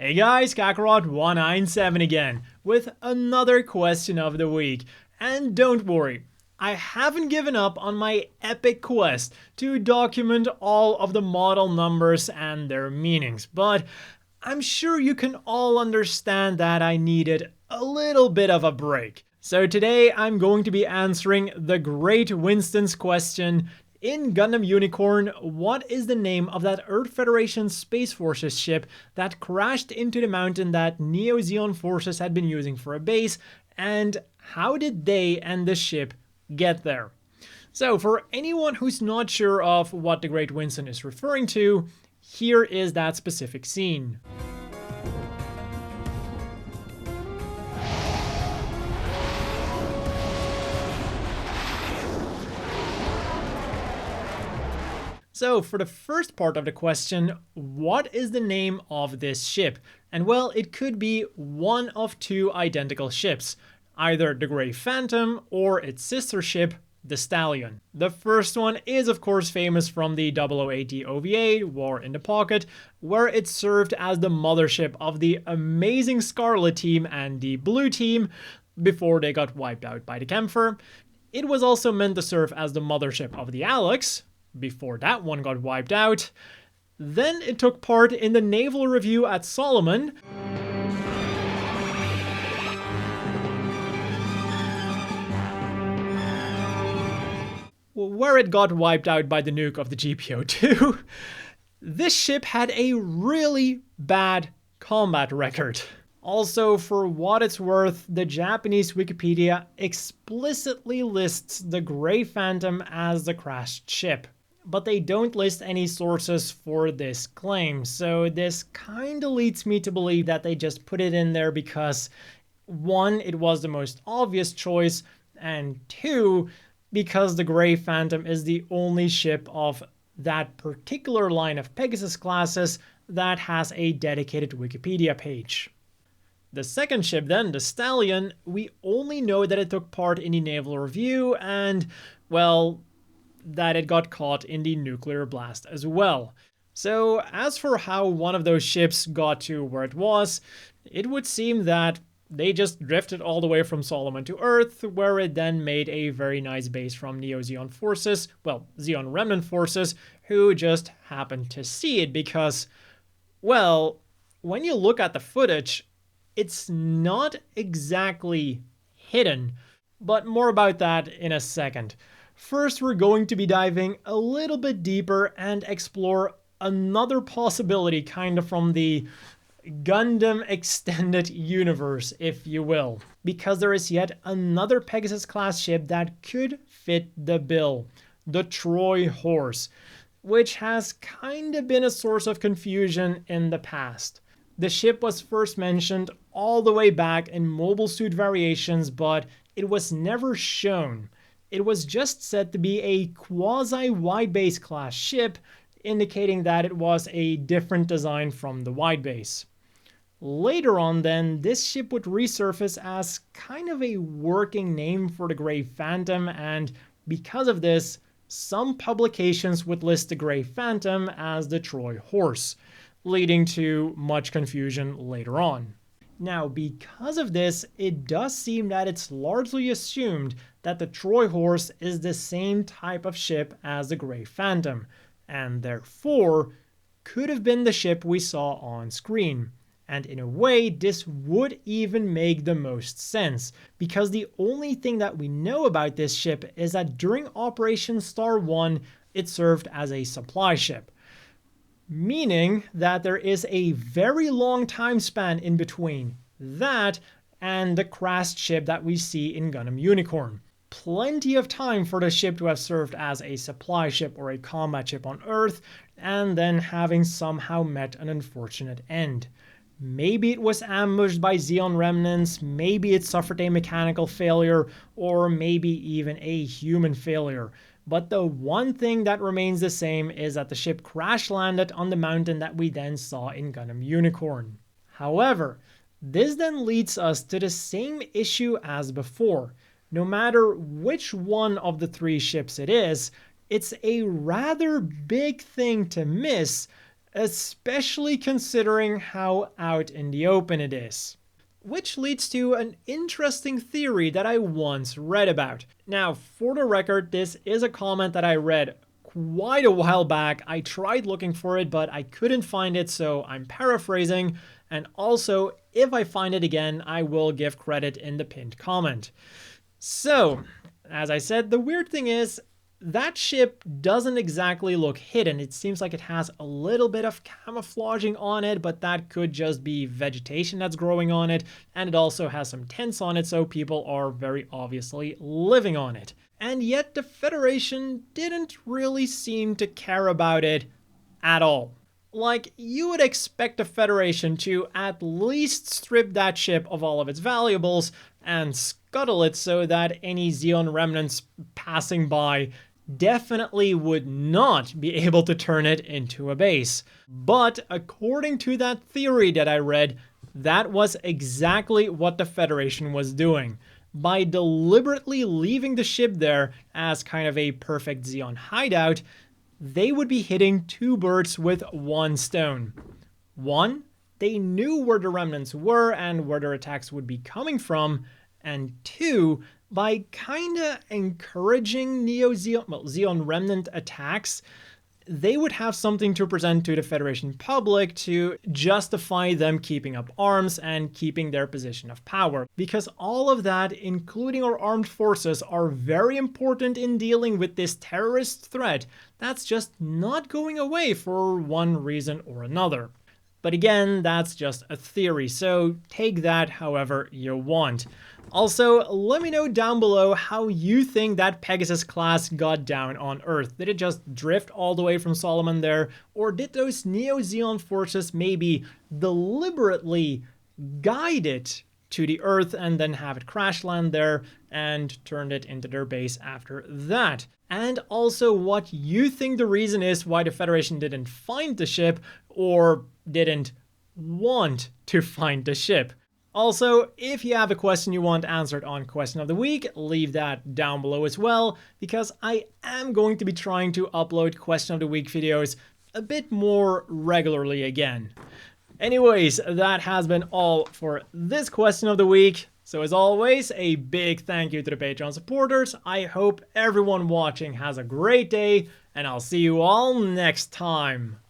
Hey guys, Kakarot197 again, with another question of the week. And don't worry, I haven't given up on my epic quest to document all of the model numbers and their meanings, but I'm sure you can all understand that I needed a little bit of a break. So today I'm going to be answering the Great Winston's question. In Gundam Unicorn, what is the name of that Earth Federation Space Forces ship that crashed into the mountain that Neo-Zeon forces had been using for a base, and how did they and the ship get there? So for anyone who's not sure of what the Great Winston is referring to, here is that specific scene. So for the first part of the question, what is the name of this ship? And well, it could be one of two identical ships, either the Grey Phantom or its sister ship, the Stallion. The first one is of course famous from the 0080 OVA, War in the Pocket, where it served as the mothership of the amazing Scarlet team and the Blue team before they got wiped out by the Kempfer. It was also meant to serve as the mothership of the Alex, before that one got wiped out. Then it took part in the Naval Review at Solomon, where it got wiped out by the nuke of the GPO-2. This ship had a really bad combat record. Also, for what it's worth, the Japanese Wikipedia explicitly lists the Grey Phantom as the crashed ship, but they don't list any sources for this claim, so this kinda leads me to believe that they just put it in there because, one, it was the most obvious choice, and two, because the Grey Phantom is the only ship of that particular line of Pegasus classes that has a dedicated Wikipedia page. The second ship then, the Stallion, we only know that it took part in the Naval Review and, well, that it got caught in the nuclear blast as well. So as for how one of those ships got to where it was, it would seem that they just drifted all the way from Solomon to Earth, where it then made a very nice base from Neo-Zeon forces, well, Zeon Remnant forces, who just happened to see it because, well, when you look at the footage, it's not exactly hidden, but more about that in a second. First, we're going to be diving a little bit deeper and explore another possibility kind of from the Gundam extended universe, if you will, because there is yet another Pegasus-class ship that could fit the bill, the Troy Horse, which has kind of been a source of confusion in the past. The ship was first mentioned all the way back in Mobile Suit Variations, but it was never shown. It was just said to be a quasi-wide base class ship, indicating that it was a different design from the wide base. Later on then, this ship would resurface as kind of a working name for the Grey Phantom, and because of this, some publications would list the Grey Phantom as the Troy Horse, leading to much confusion later on. Now, because of this, it does seem that it's largely assumed that the Troy Horse is the same type of ship as the Grey Phantom, and therefore could have been the ship we saw on screen. And in a way, this would even make the most sense, because the only thing that we know about this ship is that during Operation Star 1, it served as a supply ship. Meaning that there is a very long time span in between that and the crashed ship that we see in Gundam Unicorn. Plenty of time for the ship to have served as a supply ship or a combat ship on Earth, and then having somehow met an unfortunate end. Maybe it was ambushed by Zeon remnants, maybe it suffered a mechanical failure, or maybe even a human failure. But the one thing that remains the same is that the ship crash landed on the mountain that we then saw in Gundam Unicorn. However, this then leads us to the same issue as before. No matter which one of the three ships it is, it's a rather big thing to miss especially considering how out in the open it is. Which leads to an interesting theory that I once read about. Now, for the record, this is a comment that I read quite a while back. I tried looking for it, but I couldn't find it, so I'm paraphrasing. And also, if I find it again, I will give credit in the pinned comment. So, as I said, the weird thing is, that ship doesn't exactly look hidden. It seems like it has a little bit of camouflaging on it, but that could just be vegetation that's growing on it. And it also has some tents on it, so people are very obviously living on it. And yet the Federation didn't really seem to care about it at all. Like, you would expect the Federation to at least strip that ship of all of its valuables and scuttle it so that any Zeon remnants passing by definitely would not be able to turn it into a base. But according to that theory that I read, that was exactly what the Federation was doing. By deliberately leaving the ship there as kind of a perfect Zeon hideout, they would be hitting two birds with one stone. One, they knew where the remnants were and where their attacks would be coming from, and two, by kinda encouraging Zeon remnant attacks, they would have something to present to the Federation public to justify them keeping up arms and keeping their position of power. Because all of that, including our armed forces, are very important in dealing with this terrorist threat that's just not going away for one reason or another. But again, that's just a theory, so take that however you want. Also, let me know down below how you think that Pegasus-Class got down on Earth. Did it just drift all the way from Solomon there? Or did those Neo-Zeon forces maybe deliberately guide it to the Earth and then have it crash land there and turned it into their base after that? And also what you think the reason is why the Federation didn't find the ship or didn't want to find the ship. Also, if you have a question you want answered on Question of the Week, leave that down below as well, because I am going to be trying to upload Question of the Week videos a bit more regularly again. Anyways, that has been all for this Question of the Week. So as always, a big thank you to the Patreon supporters. I hope everyone watching has a great day, and I'll see you all next time.